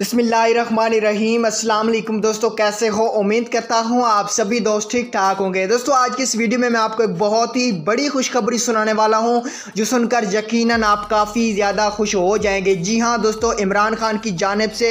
बिस्मिल्लाहिर्रहमानिर्रहीम। अस्सलाम वालेकुम दोस्तों, कैसे हो? उम्मीद करता हूँ आप सभी दोस्त ठीक ठाक होंगे। दोस्तों आज की इस वीडियो में मैं आपको एक बहुत ही बड़ी खुशखबरी सुनाने वाला हूँ जो सुनकर यकीनन आप काफ़ी ज़्यादा खुश हो जाएंगे। जी हाँ दोस्तों, इमरान खान की जानिब से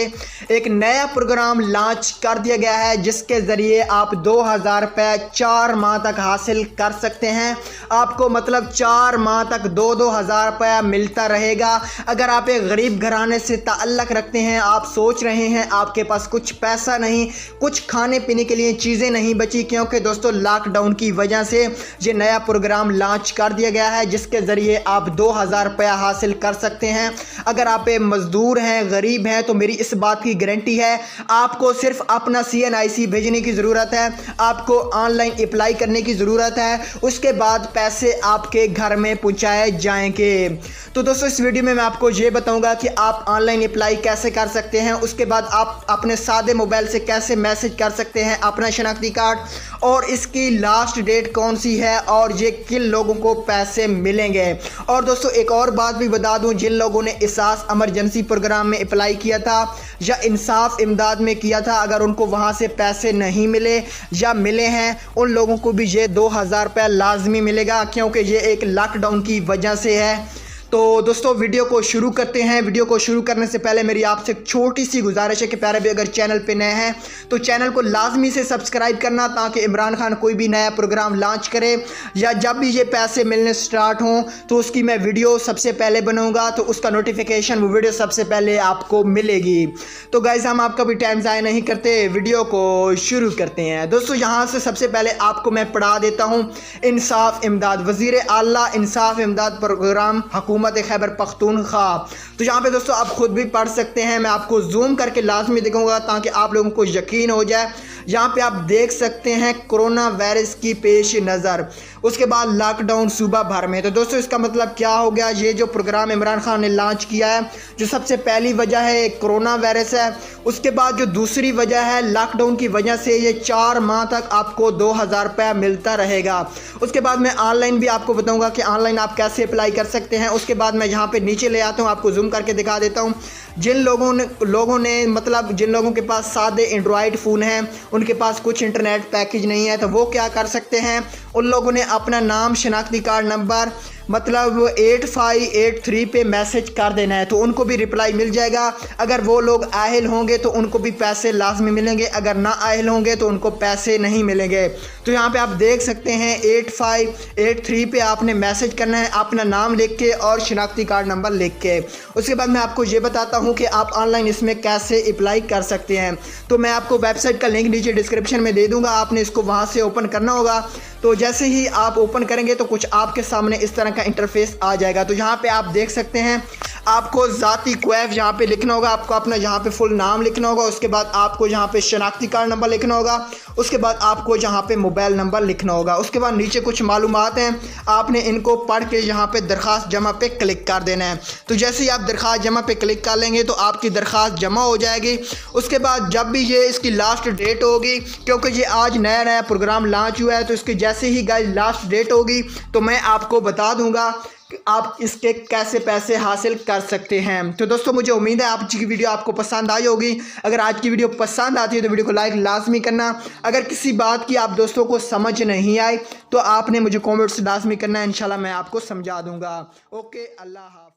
एक नया प्रोग्राम लॉन्च कर दिया गया है जिसके ज़रिए आप 2000 रुपये 4 माह तक हासिल कर सकते हैं। आपको मतलब 4 माह तक 2-2 हज़ार रुपया मिलता रहेगा। अगर आप एक गरीब घराने से ताल्लुक़ रखते हैं, आप सोच रहे हैं आपके पास कुछ पैसा नहीं, कुछ खाने पीने के लिए चीज़ें नहीं बची, क्योंकि दोस्तों लॉकडाउन की वजह से ये नया प्रोग्राम लॉन्च कर दिया गया है जिसके ज़रिए आप 2000 रुपया हासिल कर सकते हैं। अगर आप एक मज़दूर हैं, गरीब हैं, तो मेरी इस बात की गारंटी है आपको सिर्फ अपना CNIC भेजने की ज़रूरत है, आपको ऑनलाइन अप्लाई करने की ज़रूरत है, उसके बाद पैसे आपके घर में पहुँचाए जाएंगे। तो दोस्तों इस वीडियो में मैं आपको ये बताऊँगा कि आप ऑनलाइन अप्लाई कैसे कर सकते हैं, उसके बाद आप अपने सादे मोबाइल से कैसे मैसेज कर सकते हैं अपना शनाख्ती कार्ड, और इसकी लास्ट डेट कौन सी है और ये किन लोगों को पैसे मिलेंगे। और दोस्तों एक और बात भी बता दूं, जिन लोगों ने इसास इमरजेंसी प्रोग्राम में अप्लाई किया था या इंसाफ इमदाद में किया था, अगर उनको वहां से पैसे नहीं मिले या मिले हैं, उन लोगों को भी ये 2000 रुपया लाजमी मिलेगा, क्योंकि ये एक लॉकडाउन की वजह से है। तो दोस्तों वीडियो को शुरू करते हैं। वीडियो को शुरू करने से पहले मेरी आपसे एक छोटी सी गुजारिश है कि प्यारे भी अगर चैनल पे नए हैं तो चैनल को लाजमी से सब्सक्राइब करना, ताकि इमरान खान कोई भी नया प्रोग्राम लॉन्च करे या जब भी ये पैसे मिलने स्टार्ट हों तो उसकी मैं वीडियो सबसे पहले बनाऊंगा, तो उसका नोटिफिकेशन वो वीडियो सबसे पहले आपको मिलेगी। तो गाइस हम आपका भी टाइम ज़ाया नहीं करते, वीडियो को शुरू करते हैं। दोस्तों यहाँ से सबसे पहले आपको मैं पढ़ा देता हूँ इंसाफ इमदाद, वज़ीर आला इंसाफ इमदाद प्रोग्राम हुकूमत खैबर पख्तूनख्वा। तो यहाँ पे दोस्तों आप खुद भी पढ़ सकते हैं, मैं आपको जूम करके लाजमी दिखाऊंगा ताकि आप लोगों को यकीन हो जाए। यहाँ पे आप देख सकते हैं कोरोना वायरस की पेश नज़र, उसके बाद लॉकडाउन सूबा भर में। तो दोस्तों इसका मतलब क्या हो गया, ये जो प्रोग्राम इमरान खान ने लॉन्च किया है, जो सबसे पहली वजह है कोरोना वायरस है, उसके बाद जो दूसरी वजह है लॉकडाउन की वजह से ये 4 माह तक आपको 2000 रुपया मिलता रहेगा। उसके बाद मैं ऑनलाइन भी आपको बताऊंगा कि ऑनलाइन आप कैसे अप्लाई कर सकते हैं। उसके बाद मैं यहाँ पे नीचे ले आता हूँ, आपको जूम करके दिखा देता हूँ। जिन लोगों ने मतलब जिन लोगों के पास सादे एंड्रॉयड फ़ोन हैं, उनके पास कुछ इंटरनेट पैकेज नहीं है, तो वो क्या कर सकते हैं, उन लोगों ने अपना नाम, शनाख्ती कार्ड नंबर मतलब 8583 पे मैसेज कर देना है, तो उनको भी रिप्लाई मिल जाएगा। अगर वो लोग आहिल होंगे तो उनको भी पैसे लाजमी मिलेंगे, अगर ना आहिल होंगे तो उनको पैसे नहीं मिलेंगे। तो यहाँ पे आप देख सकते हैं 8583 पे आपने मैसेज करना है अपना नाम लिख के और शनाख्ती कार्ड नंबर लिख के। उसके बाद मैं आपको ये बताता हूँ कि आप ऑनलाइन इसमें कैसे अप्लाई कर सकते हैं। तो मैं आपको वेबसाइट का लिंक नीचे डिस्क्रिप्शन में दे दूँगा, आपने इसको वहाँ से ओपन करना होगा। तो जैसे ही आप ओपन करेंगे तो कुछ आपके सामने इस तरह का इंटरफेस आ जाएगा। तो यहाँ पे आप देख सकते हैं आपको ज़ाती क्वैफ यहाँ पे लिखना होगा, आपको अपना यहाँ पे फुल नाम लिखना होगा, उसके बाद आपको यहाँ पे शनाख्ती कार्ड नंबर लिखना होगा, उसके बाद आपको यहाँ पे मोबाइल नंबर लिखना होगा। उसके बाद नीचे कुछ मालूमात हैं, आपने इनको पढ़ के यहाँ पे दरख्वास्त जमा पे क्लिक कर देना है। तो जैसे ही आप दरख्वास्त जमा पे क्लिक कर लेंगे तो आपकी दरख्वास्त जमा हो जाएगी। उसके बाद जब भी ये इसकी लास्ट डेट होगी, क्योंकि ये आज नया प्रोग्राम लॉन्च हुआ है, तो इसकी जैसे ही गाइस लास्ट डेट होगी तो मैं आपको बता दूंगा कि आप इसके कैसे पैसे हासिल कर सकते हैं। तो दोस्तों मुझे उम्मीद है आज की वीडियो आपको पसंद आई होगी। अगर आज की वीडियो पसंद आती है तो वीडियो को लाइक लाजमी करना। अगर किसी बात की आप दोस्तों को समझ नहीं आई तो आपने मुझे कमेंट्स लाजमी करना है, इंशाल्लाह मैं आपको समझा दूंगा। ओके, अल्लाह हाफ़िज़।